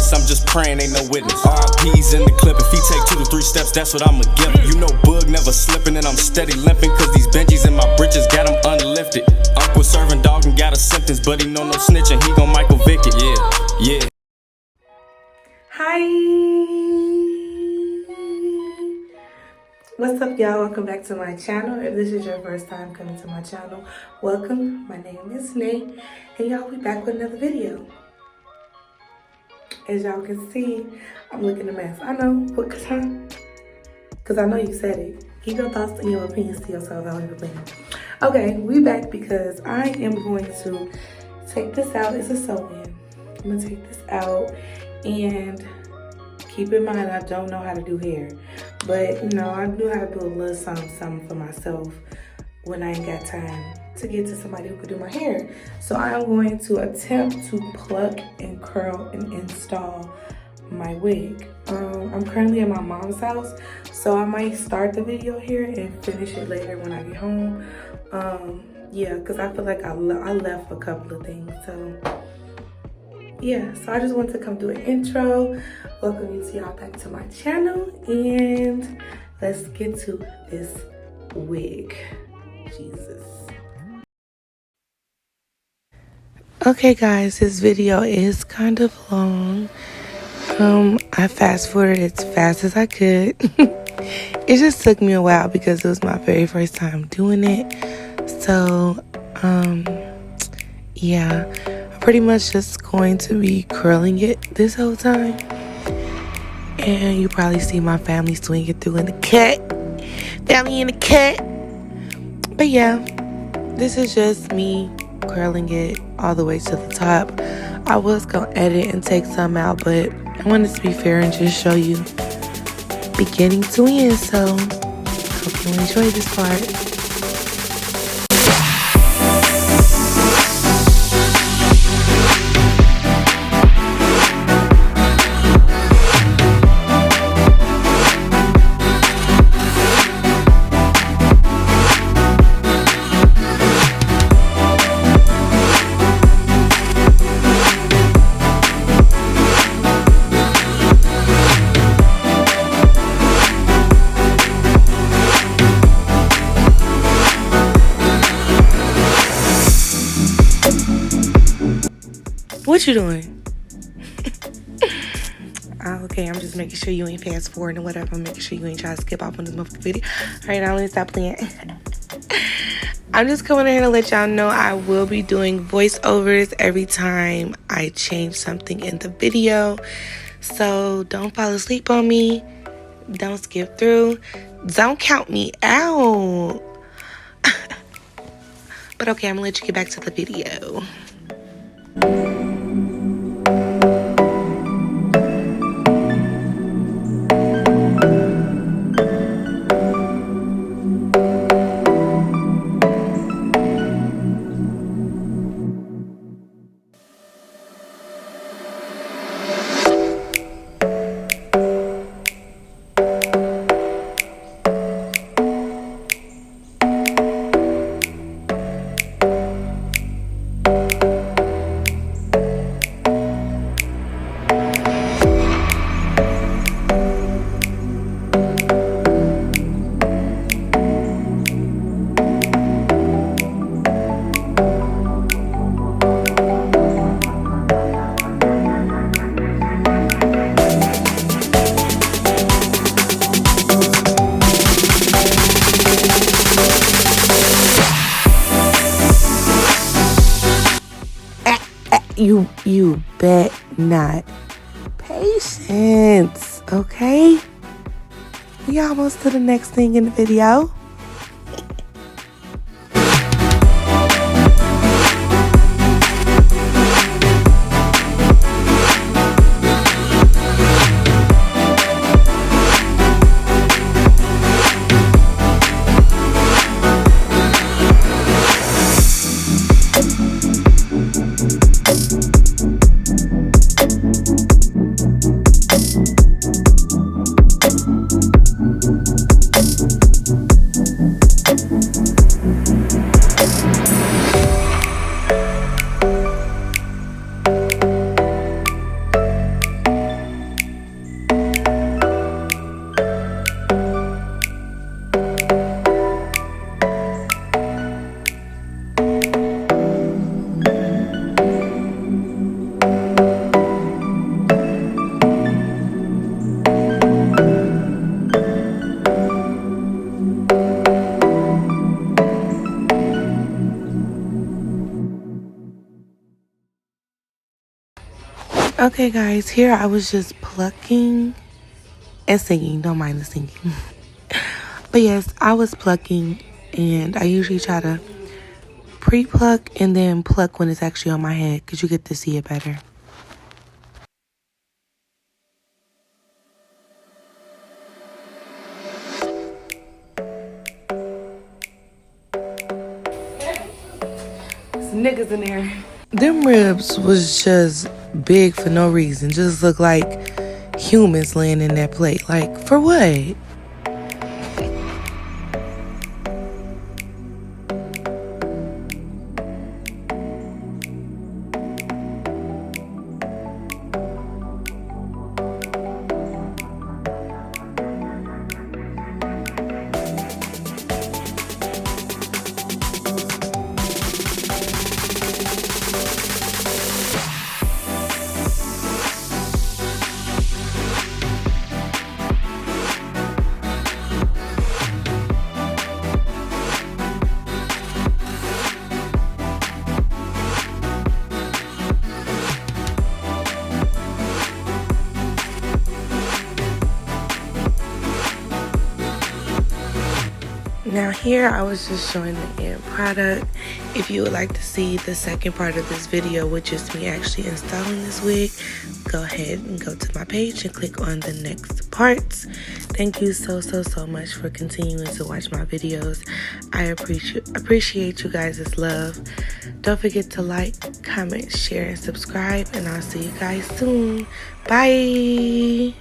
witness. I'm just praying, ain't no witness. RIP's in the clip. If he take 2 to 3 steps, that's what I'ma give him. You know Bug never slipping, and I'm steady limping, cause these Benjis in my britches got him unlifted. Uncle serving dog and got a sentence, but he know no snitching. He gon' Michael Vick it. Yeah. Hi, what's up, y'all? Welcome back to my channel. If this is your first time coming to my channel, welcome. My name is Nate, and y'all, we back with another video. As y'all can see, I'm looking a mess. I know, because I know you said it. Keep your thoughts and your opinions to yourself. I don't even plan. Okay, we back because I am going to take this out. It's a sew-in. I'm gonna take this out, and keep in mind I don't know how to do hair, but you know, I knew how to do a little something for myself when I ain't got time to get to somebody who could do my hair. So I am going to attempt to pluck and curl and install my wig. I'm currently at my mom's house, so I might start the video here and finish it later when I get home. Yeah, because I feel like I left a couple of things. So yeah, so I just wanted to come do an intro, welcome you to y'all back to my channel, and let's get to this wig. Jesus. Okay guys, this video is kind of long. I fast forwarded as fast as I could. It just took me a while because it was my very first time doing it. So, yeah, I'm pretty much just going to be curling it this whole time. And you probably see my family swing it through in the cut. Family in the cut. But yeah, this is just me curling it all the way to the top. I was gonna edit and take some out, but I wanted to be fair and just show you beginning to end. So hope you enjoy this part. What you doing? Okay, I'm just making sure you ain't fast forwarding or whatever. I'm making sure you ain't trying to skip off on this motherfucking video. All right, now let me stop playing. I'm just coming in here to let y'all know I will be doing voiceovers every time I change something in the video. So don't fall asleep on me. Don't skip through. Don't count me out. But okay, I'm gonna let you get back to the video. You bet not. Patience, okay? We almost to the next thing in the video. Okay, guys, here I was just plucking and singing. Don't mind the singing. But yes, I was plucking, and I usually try to pre-pluck and then pluck when it's actually on my head because you get to see it better. There's niggas in there. Them ribs was just big for no reason. Just looked like humans laying in that plate. Like, for what? Now here I was just showing the end product. If you would like to see the second part of this video, which is me actually installing this wig, go ahead and go to my page and click on the next parts. Thank you so much for continuing to watch my videos. I appreciate you guys' love. Don't forget to like, comment, share, and subscribe, and I'll see you guys soon. Bye.